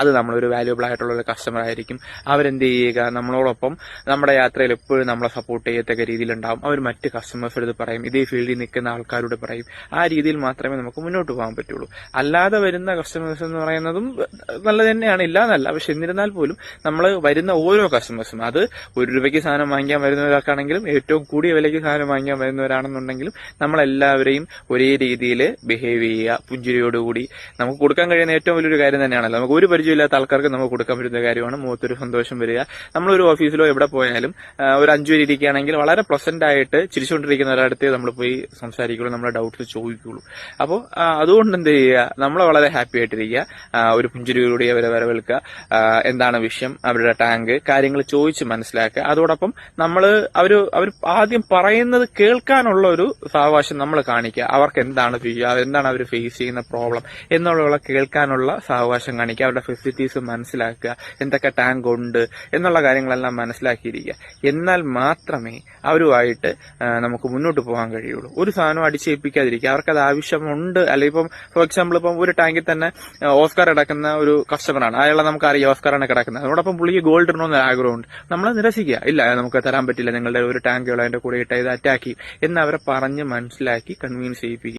അത് നമ്മളൊരു വാല്യുബിൾ ആയിട്ടുള്ള ഒരു കസ്റ്റമർ ആയിരിക്കും. അവരെന്ത് ചെയ്യുക, നമ്മളോടൊപ്പം നമ്മുടെ യാത്രയിൽ എപ്പോഴും നമ്മളെ സപ്പോർട്ട് ചെയ്യത്തക്ക രീതിയിലുണ്ടാവും. അവർ മറ്റ് കസ്റ്റമേഴ്സ് എടുത്ത് പറയും, ഇതേ ഫീൽഡിൽ നിൽക്കുന്ന ആൾക്കാരോട് പറയും. ആ രീതിയിൽ മാത്രമേ നമുക്ക് മുന്നോട്ട് പോകാൻ പറ്റുള്ളൂ. അല്ലാതെ വരുന്ന കസ്റ്റമേഴ്സ് എന്ന് പറയുന്നതും നല്ലത് തന്നെയാണ്, ഇല്ലാന്നല്ല. പക്ഷെ എന്നിരുന്നാൽ പോലും നമ്മൾ വരുന്ന ഓരോ കസ്റ്റമേഴ്സും, അത് ₹1 സാധനം വാങ്ങിക്കാൻ വരുന്നവരാണെങ്കിലും ഏറ്റവും കൂടിയ വിലയ്ക്ക് സാധനം വാങ്ങിക്കാൻ വരുന്നവരാണെന്നുണ്ടെങ്കിലും നമ്മളെല്ലാവരെയും ഒരേ രീതിയിൽ ബിഹേവ് ചെയ്യുക, പുഞ്ചിരിയോടുകൂടി. നമുക്ക് കൊടുക്കാൻ കഴിയുന്ന ഏറ്റവും വലിയൊരു കാര്യം തന്നെയാണല്ലോ. നമുക്ക് ഒരു പരിചയമില്ലാത്ത ആൾക്കാർക്ക് നമുക്ക് കൊടുക്കാൻ പറ്റുന്ന കാര്യമാണ് മുഖത്തൊരു സന്തോഷം വരിക. നമ്മളൊരു ഓഫീസിലോ എവിടെ പോയാലും ഒരു 5 പേര് ഇരിക്കുകയാണെങ്കിൽ വളരെ പ്ലസന്റ് ആയിട്ട് ചിരിച്ചുകൊണ്ടിരിക്കുന്ന ഒരാളടുത്ത് നമ്മൾ പോയി സംസാരിക്കുള്ളൂ, നമ്മുടെ ഡൗട്ട്സ് ചോദിക്കുള്ളൂ. അപ്പോൾ അതുകൊണ്ട് എന്ത് ചെയ്യുക, നമ്മളെ വളരെ ഹാപ്പി ആയിട്ടിരിക്കുക, ഒരു പുഞ്ചിരിയോടുകൂടി അവരെ വരവേൽക്കുക, എന്താണ് വിഷയം, അവരുടെ ടാങ്ക്, കാര്യങ്ങൾ ചോദിച്ച് മനസ്സിലാക്കുക. അതോടൊപ്പം അവർ ആദ്യം പറയുന്നത് കേൾക്കാനുള്ള ഒരു സാവകാശം നമ്മൾ കാണിക്കുക. അവർക്ക് എന്താണ് അവർ ഫേസ് ചെയ്യുന്ന പ്രോബ്ലം എന്നുള്ള കേൾക്കാനുള്ള സാവകാശം കാണിക്കുക. അവരുടെ ഫെസിലിറ്റീസ് മനസ്സിലാക്കുക, എന്തൊക്കെ ടാങ്ക് ഉണ്ട് എന്നുള്ള കാര്യങ്ങളെല്ലാം മനസ്സിലാക്കിയിരിക്കുക. എന്നാൽ മാത്രമേ അവരുമായിട്ട് നമുക്ക് മുന്നോട്ട് പോകാൻ കഴിയുള്ളൂ. ഒരു സാധനം അടിച്ചേൽപ്പിക്കാതിരിക്കുക. അവർക്കത് ആവശ്യമുണ്ട്. അല്ലെങ്കിൽ ഇപ്പം ഫോർ എക്സാമ്പിൾ ഇപ്പം ഒരു ടാങ്കിൽ തന്നെ ഓസ്കാർ കിടക്കുന്ന ഒരു കസ്റ്റമറാണ്, അയാളെ നമുക്കറിയാം ഓസ്കാറാണ് കിടക്കുന്നത്. അതോടൊപ്പം പുള്ളിക്ക് ഗോൾഡ് ഇടണമെന്ന് ആഗ്രഹമുണ്ട്. നമ്മളെ നിരസിക്കുക, ഇല്ല നമുക്ക് തരാൻ പറ്റില്ല, നിങ്ങളുടെ ഒരു ടാങ്ക് അതിന്റെ കൂടെ ഇട്ട് ഇത് അറ്റാക്ക് ചെയ്യും എന്ന് അവരെ പറഞ്ഞ് മനസ്സിലാക്കി കൺവീൻസ് ചെയ്യിപ്പിക്കുക.